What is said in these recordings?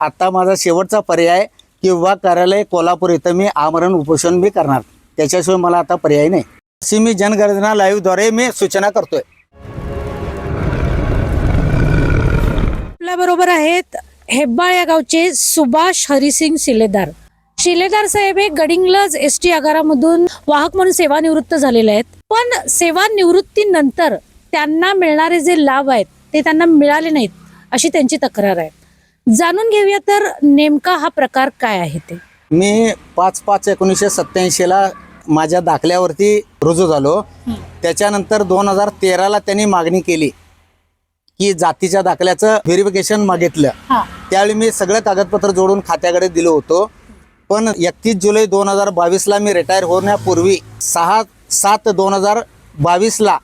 आता माझा शेवटचा पर्याय की विभाग कार्यालय कोल्हापूर इथं मी आमरण उपोषण बी करणार, त्याच्याशिवाय मला आता पर्याय नाही। अशी मी जनगणना लाईव्ह द्वारे मी सूचना करतोय। आपल्या बरोबर आहेत हेब्बाळ या गावचे सुभाष हरिसिंग शिलेदार। शिलेदार साहेब हे गडिंग्लज एसटी आगारामधून वाहक म्हणून सेवानिवृत्त झालेले आहेत, पण सेवानिवृत्तीनंतर त्यांना मिळणारे जे लाभ आहेत ते त्यांना मिळाले नाहीत अशी त्यांची तक्रार आहे। जाणून घेऊया तर नेमका हा प्रकार काय आहे ते। मी 5/5/1987 ला माझ्या दाखल्यावरती रुजू झालो। त्याच्यानंतर 2013 त्यांनी मागणी केली की जातीच्या दाखल्याचं व्हेरिफिकेशन मागितलं। त्यावेळी मी सगळं कागदपत्र जोडून खात्याकडे दिलो होतो, पण 31 जुलै 2022 मी रिटायर होण्यापूर्वी 6/7/2022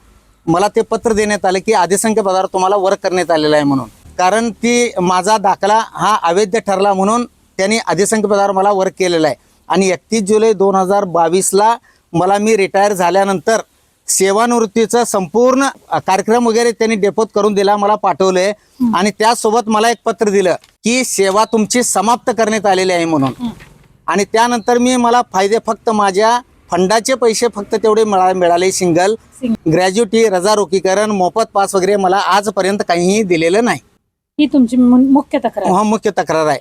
मला ते पत्र देण्यात आले की अधिसंख्य पदावर तुम्हाला वर्क करण्यात आलेला आहे म्हणून। कारण ती माझा दाखला हा अवैध ठरला म्हणून त्यांनी अधिसंख्य पदावर मला वर्क केलेला आहे। आणि 31 जुलै 2022 मला मी रिटायर झाल्यानंतर सेवानिवृत्तीचा संपूर्ण कार्यक्रम वगैरे त्यांनी डेपोत करून दिला, मला पाठवले आणि त्यासोबत मला एक पत्र दिलं की सेवा तुमची समाप्त करण्यात आलेली आहे म्हणून। आणि त्यानंतर मला फायदे फक्त माझ्या फंडाचे पैसे फक्त तेवढे मिळाले, सिंगल ग्रॅज्युटी, रजा रोकीकरण, मोफत पास वगैरे मला आजपर्यंत काहीही दिलेलं नाही। ही तुमची मुख्य तक्रार? हा, मुख्य तक्रार आहे।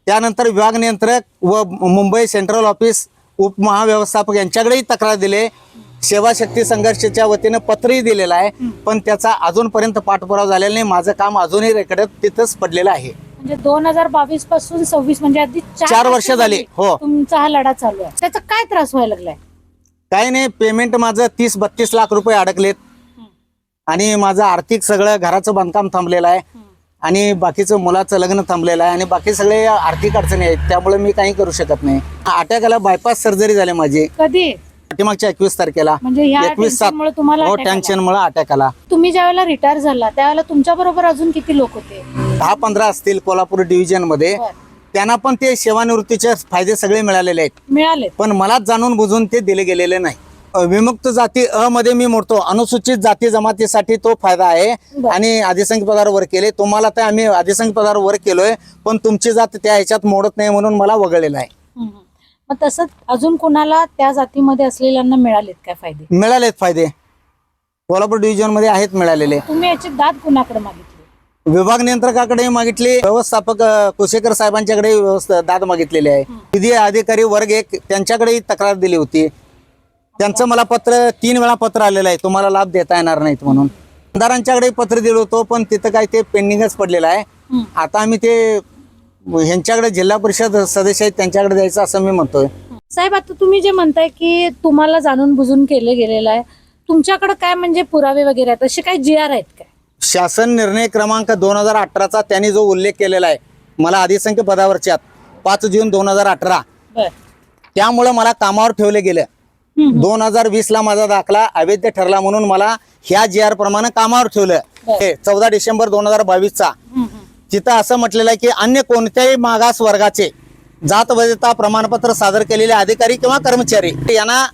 त्यानंतर विभाग नियंत्रक व मुंबई सेंट्रल ऑफिस उपमहाव्यवस्थापक यांच्याकडेही तक्रार दिले, सेवाशक्ती संघर्षाच्या वतीने पत्रही दिलेलं आहे, पण त्याचा अजूनपर्यंत पाठपुरावा झालेला नाही। माझं काम अजूनही रेकॉर्ड तिथंच पडलेलं आहे। म्हणजे 2022 पासून 26 म्हणजे अगदी 4 वर्ष झाली। हो, तुमचा हा लढा चालू आहे। त्याचा काय त्रास व्हायला लागलाय? काही नाही, पेमेंट माझं 30-32 लाख रुपये अडकलेत आणि माझं आर्थिक सगळं घराचं बांधकाम थांबलेलं आहे आणि बाकीचं मुलाचं लग्न थांबलेलं आहे आणि बाकी सगळे आर्थिक अडचणी आहेत, त्यामुळे मी काही करू शकत नाही। अटॅकाला बायपास सर्जरी झाली माझी कधी? पाठीमागच्या 21 तारखेला। म्हणजे ह्या टेन्शनमुळे तुम्हाला हो, attack आला? टेन्शनमुळे अटॅक आला। तुम्ही ज्यावेळेला रिटायर झाला त्यावेळेला तुमच्या बरोबर अजून किती लोक होते? 10-15 असतील कोल्हापूर डिव्हिजन मध्ये। त्यांना पण ते सेवानिवृत्तीचे फायदे सगळे मिळालेले आहेत, मिळाले, पण मला जाणून बुजून ते दिले गेलेले नाही। विमुक्त जाती अ मध्ये मी मोडतो, अनुसूचित जाती जमातीसाठी तो फायदा आहे आणि अधिसंख्य पदावर वर केले। तुम्हाला तर आम्ही अधिसंख्य पदावर वर केलोय, पण तुमची जात त्या ह्याच्यात मोडत नाही म्हणून मला वगळलेलं आहे। मग तसंच अजून कोणाला त्या जातीमध्ये असलेल्यांना मिळालेत काय फायदे? मिळालेत फायदे, कोल्हापूर डिव्हिजन मध्ये आहेत मिळालेले। तुम्ही याची दाद कुणाकडे मागितली? विभाग नियंत्रकाकडे मागितली, व्यवस्थापक कुशेकर साहेबांच्याकडे दाद मागितलेली आहे। विधी अधिकारी वर्ग 1 त्यांच्याकडे तक्रार दिली होती, त्यांचं मला पत्र 3 वेळा पत्र आलेलं आहे, तुम्हाला लाभ देता येणार नाहीत म्हणून। आमदारांच्याकडे पत्र दिलं होतं, पण तिथं काय ते पेंडिंगच पडलेलं आहे। आता आम्ही ते ह्यांच्याकडे जिल्हा परिषद सदस्य आहेत त्यांच्याकडे द्यायचं असं मी म्हणतोय। साहेब, आता तुम्ही जे म्हणताय की तुम्हाला जाणून बुजून केलं गेलेलं आहे, तुमच्याकडे काय म्हणजे पुरावे वगैरे आहेत, असे काही GR आहेत काय? शासन निर्णय क्रमांक 2018 त्यांनी जो उल्लेख केलेला आहे मला अधिसंख्य पदावरच्या 5 जून 2018, त्यामुळे मला कामावर ठेवले गेले। 2020 माझा दाखला अवैध ठरला म्हणून मला ह्या GR प्रमाणे कामावर ठेवलं। 14 डिसेंबर 2022 तिथं असं म्हटलेलं आहे की अन्य कोणत्याही मागास वर्गाचे जात वैधता प्रमाणपत्र सादर केलेले अधिकारी किंवा कर्मचारी यांना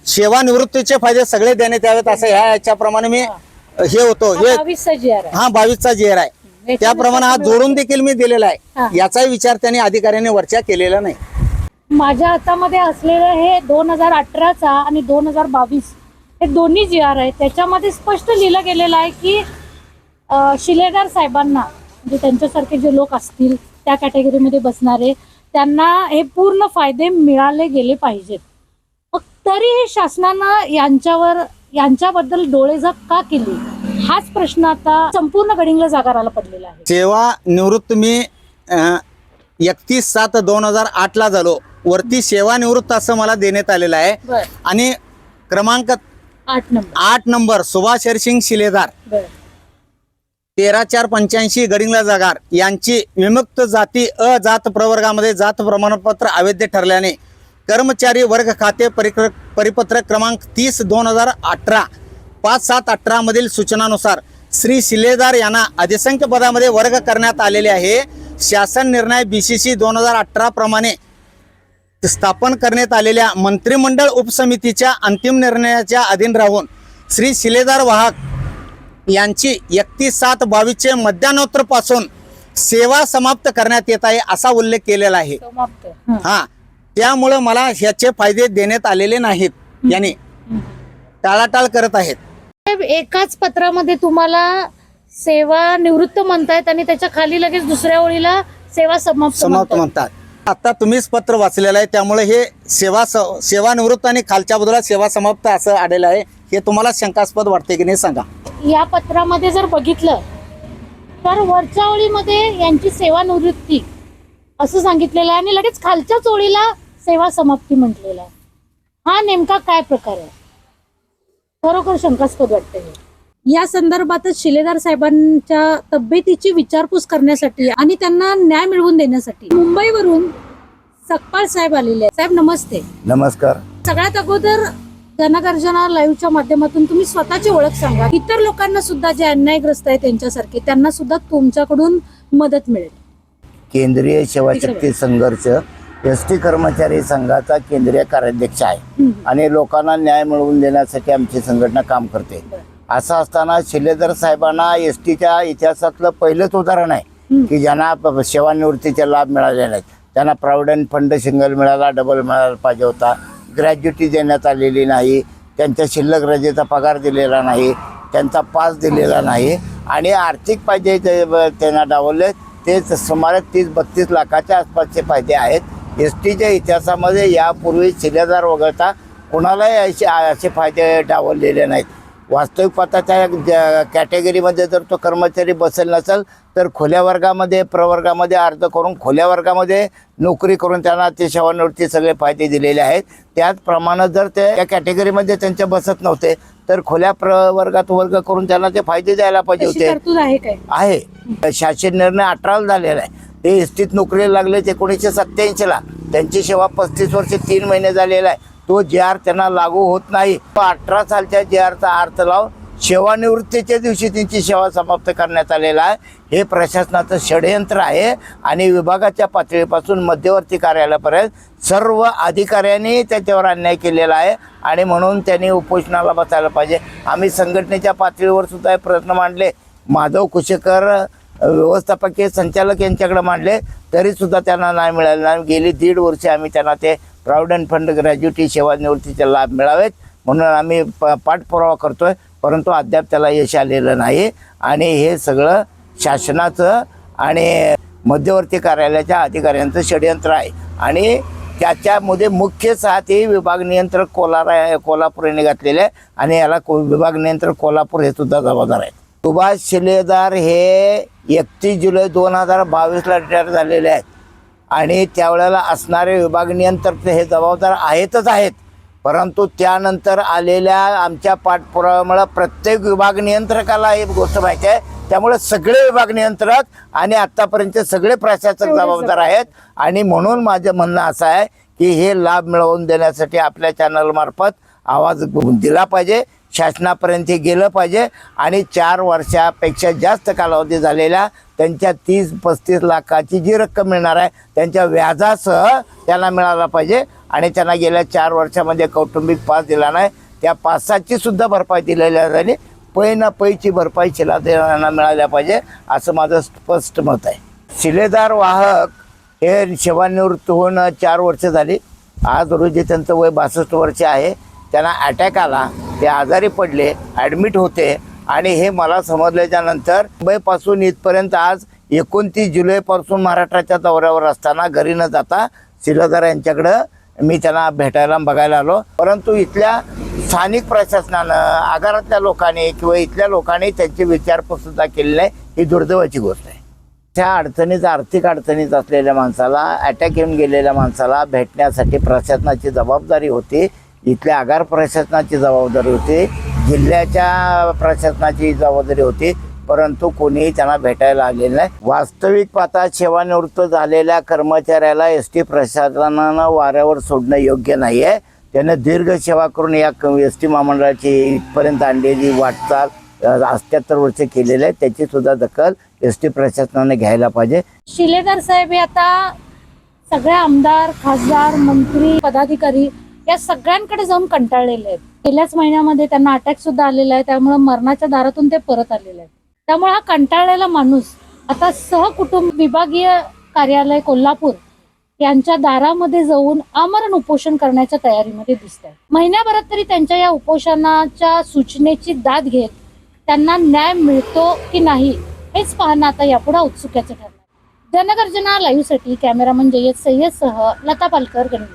सेवानिवृत्तीचे फायदे सगळे देण्यात यावेत असं ह्याच्याप्रमाणे मी हे होतो। हा 22चा GR आहे, त्याप्रमाणे हा जोडून देखील मी दिलेला आहे। याचाही विचार त्यांनी अधिकाऱ्यांनी वरच्या केलेला नाही। माझ्या हातामध्ये असलेलं हे 2018चा आणि 2022 हे दोन्ही GR आहे, त्याच्यामध्ये स्पष्ट लिहिलं गेलेलं आहे की शिलेदार साहेबांना, म्हणजे त्यांच्यासारखे जे लोक असतील त्या कॅटेगरीमध्ये बसणारे, त्यांना हे पूर्ण फायदे मिळाले गेले पाहिजेत। मग तरी हे शासनानं यांच्याबद्दल डोळेझाक का केली, हाच प्रश्न आता संपूर्ण गडिंग्लज आगाराला पडलेला आहे। सेवानिवृत्त मी 31/7/2008 झालो, वरती सेवानिवृत्त असं मला देण्यात आलेलं आहे आणि क्रमांक 8 नंबर सुभाष हरिसिंग शिलेदार 13/4/85 गडिंग्लज आगार यांची विमुक्त जाती अ जात प्रवर्गामध्ये जात प्रमाणपत्र अवैध ठरल्याने कर्मचारी वर्ग खाते परिपत्रक क्रमांक 30/2018 5/7/18 मधील सूचनानुसार श्री शिलेदार यांना अधिसंख्य पदामध्ये वर्ग करण्यात आलेले आहे। शासन निर्णय BCC 2018 प्रमाणे स्थापन करण्यात आलेल्या मंत्रिमंडळ उपसमितीच्या अंतिम निर्णयाच्या अधीन राहून श्री शिलेदार वाहक यांची 31/7/22 मध्यान्होत्तर पासून सेवा समाप्त करण्यात येत आहे असा उल्लेख केलेला आहे. समाप्त. हा, त्यामुळं मला ह्याचे फायदे देण्यात आलेले नाहीत. यांनी टाळाटाळ करत आहेत. साहेब, एकाच पत्रामध्ये तुम्हाला सेवा निवृत्त म्हणतायत आणि त्याच्या खाली लगेच दुसऱ्या ओळीला सेवा समाप्त समाप्त म्हणतायत. म्हणतात. आता तुम्हीच पत्र वाचलेलं आहे, त्यामुळे हे सेवानिवृत्त आणि खालच्या बाजूला सेवा समाप्त असं आलेलं आहे. हे तुम्हाला शंकास्पद वाटते की नाही सांगा. या पत्रामध्ये जर बघितलं तर वरच्या ओळीमध्ये यांची सेवानिवृत्ती असं सांगितलेलं आहे आणि लगेच खालच्याच ओळीला सेवा समाप्ती म्हटलेलं आहे. हा नेमका काय प्रकार आहे? खरोखर शंकास्पद वाटते. या संदर्भातच शिलेदार साहेबांच्या तब्येतीची विचारपूस करण्यासाठी आणि त्यांना न्याय मिळवून देण्यासाठी मुंबईवरून सकपाळ साहेब आलेले आहेत. साहेब नमस्ते. नमस्कार. सगळ्यात अगोदर जनगर्जना लाईव्हच्या माध्यमातून तुम्ही स्वतःची ओळख सांगा. इतर लोकांना सुद्धा जे अन्यायग्रस्त आहेत त्यांच्यासारखे त्यांना सुद्धा तुमच्याकडून मदत मिळेल. केंद्रीय सेवाशक्ती संघर्ष एसटी कर्मचारी संघाचा केंद्रीय कार्याध्यक्ष आहे आणि लोकांना न्याय मिळवून देण्यासाठी आमची संघटना काम करते. असं असताना शिलेदार साहेबांना एसटीच्या इतिहासातलं पहिलंच उदाहरण आहे की ज्यांना सेवानिवृत्तीचे लाभ मिळाले नाहीत. त्यांना प्रॉव्हिडंट फंड सिंगल मिळाला, डबल मिळायला पाहिजे होता. ग्रॅज्युटी देण्यात आलेली नाही, त्यांच्या शिल्लक रजेचा पगार दिलेला नाही, त्यांचा पास दिलेला नाही आणि आर्थिक फायदे त्यांना डावलले ते सुमारे 30-32 लाखाच्या आसपासचे फायदे आहेत. एस टीच्या इतिहासामध्ये यापूर्वी शिलेदार वगळता कोणालाही असे फायदे डावललेले नाहीत. वास्तविक पाहता त्या कॅटेगरीमध्ये जर तो कर्मचारी बसेल नसेल तर खुल्या वर्गामध्ये प्रवर्गामध्ये अर्ज करून खुल्या वर्गामध्ये नोकरी करून त्यांना ते सेवानिवृत्ती सगळे फायदे दिलेले आहेत. त्याचप्रमाणे जर ते त्या कॅटेगरीमध्ये त्यांच्या बसत नव्हते तर खुल्या प्रवर्गात वर्ग करून त्यांना ते फायदे द्यायला पाहिजे होते. आहे शासन निर्णय 18 झालेला आहे. ते एसटीत नोकरीला लागले 1987ला. त्यांची सेवा 35 वर्ष 3 महिने झालेला आहे. तो JR त्यांना लागू होत नाही. 18 सालच्या JRचा अर्थ लावून सेवानिवृत्तीच्या दिवशी त्यांची सेवा समाप्त करण्यात आलेला आहे. हे प्रशासनाचं षडयंत्र आहे आणि विभागाच्या पातळीपासून मध्यवर्ती कार्यालयापर्यंत सर्व अधिकाऱ्यांनी त्याच्यावर अन्याय केलेला आहे आणि म्हणून त्यांनी उपोषणाला बसायला पाहिजे. आम्ही संघटनेच्या पातळीवर सुद्धा हे प्रश्न मांडले. माधव कुशेकर व्यवस्थापकीय संचालक यांच्याकडे मांडले तरीसुद्धा त्यांना नाही मिळालं नाही. गेली 1.5 वर्ष आम्ही त्यांना ते प्रॉव्हिडंट फंड, ग्रॅज्युटी, सेवानिवृत्तीचे लाभ मिळावेत म्हणून आम्ही पाठपुरावा करतोय, परंतु अद्याप त्याला यश आलेलं नाही. आणि हे सगळं शासनाचं आणि मध्यवर्ती कार्यालयाच्या अधिकाऱ्यांचं षडयंत्र आहे आणि त्याच्यामध्ये मुख्य साथी विभाग नियंत्रक कोल्हापूर यांनी घातलेले आहे आणि याला विभाग नियंत्रक कोल्हापूर हे सुद्धा जबाबदार आहेत. सुभाष शिलेदार हे 31 जुलै 2022ला रिटायर झालेले आहेत आणि त्यावेळेला असणारे विभाग नियंत्रक हे जबाबदार आहेतच आहेत. परंतु त्यानंतर आलेल्या आमच्या पाठपुराव्यामुळे प्रत्येक विभाग नियंत्रकाला ही गोष्ट माहिती आहे. त्यामुळे सगळे विभाग नियंत्रक आणि आत्तापर्यंत सगळे प्रशासक जबाबदार आहेत आणि म्हणून माझं म्हणणं असं आहे की हे लाभ मिळवून देण्यासाठी आपल्या चॅनलमार्फत आवाज दिला पाहिजे, शासनापर्यंत गेलं पाहिजे आणि 4 वर्षापेक्षा जास्त कालावधी झालेल्या त्यांच्या 30-35 लाखाची जी रक्कम मिळणार आहे त्यांच्या व्याजासह त्यांना मिळाला पाहिजे आणि त्यांना गेल्या 4 वर्षामध्ये कौटुंबिक पास दिला नाही. त्या पासाची सुद्धा भरपाई दिलेल्या झाली. पै ना पैची भरपाई शिलेदारांना मिळाल्या पाहिजे असं माझं स्पष्ट मत आहे. शिलेदार वाहक हे सेवानिवृत्त होऊन 4 वर्ष झाली. आज रोजी त्यांचं वय 62 वर्ष आहे. त्यांना अटॅक आला, ते आजारी पडले, ॲडमिट होते आणि हे मला समजल्याच्यानंतर मुंबईपासून इथपर्यंत आज 29 जुलैपासून महाराष्ट्राच्या दौऱ्यावर असताना घरी न जाता शिलेदार यांच्याकडं मी त्यांना भेटायला बघायला आलो. परंतु इथल्या स्थानिक प्रशासनानं, आगारातल्या लोकांनी किंवा इथल्या लोकांनी त्यांची विचारपूस सुद्धा केली नाही. ही दुर्दैवाची गोष्ट आहे. त्या अडचणीत, आर्थिक अडचणीत असलेल्या माणसाला, अटॅक येऊन गेलेल्या माणसाला भेटण्यासाठी प्रशासनाची जबाबदारी होती. इथल्या आगार प्रशासनाची जबाबदारी होती, जिल्ह्याच्या प्रशासनाची जबाबदारी होती, परंतु कोणीही त्यांना भेटायला आलेलं नाही. वास्तविक पाहता सेवानिवृत्त झालेल्या कर्मचाऱ्याला ST प्रशासनानं वाऱ्यावर सोडणं योग्य नाही आहे. त्यानं दीर्घ सेवा करून या ST महामंडळाची इथपर्यंत आणलेली वाटचाल 78 वर्ष केलेली आहे. त्याची सुद्धा दखल ST प्रशासनाने घ्यायला पाहिजे. शिलेदार साहेब हे आता सगळ्या आमदार, खासदार, मंत्री, पदाधिकारी या सगळ्यांकडे जाऊन कंटाळलेले आहेत. गेल्याच महिन्यामध्ये त्यांना अटॅक सुद्धा आलेला आहे. त्यामुळे मरणाच्या दारातून ते परत आलेले आहेत. त्यामुळे हा कंटाळलेला माणूस आता सहकुटुंब विभागीय कार्यालय कोल्हापूर यांच्या दारामध्ये जाऊन आमरण उपोषण करण्याच्या तयारीमध्ये दिसत आहे. महिन्याभरात तरी त्यांच्या या उपोषणाच्या सूचनेची दाद घेत त्यांना न्याय मिळतो की नाही हेच पाहणं आता यापुढे उत्सुक्याचं ठरणार. जनगर्जना लाईव्हसाठी कॅमेरामन जय्यद सय्यदसह लता पालकर, गणित.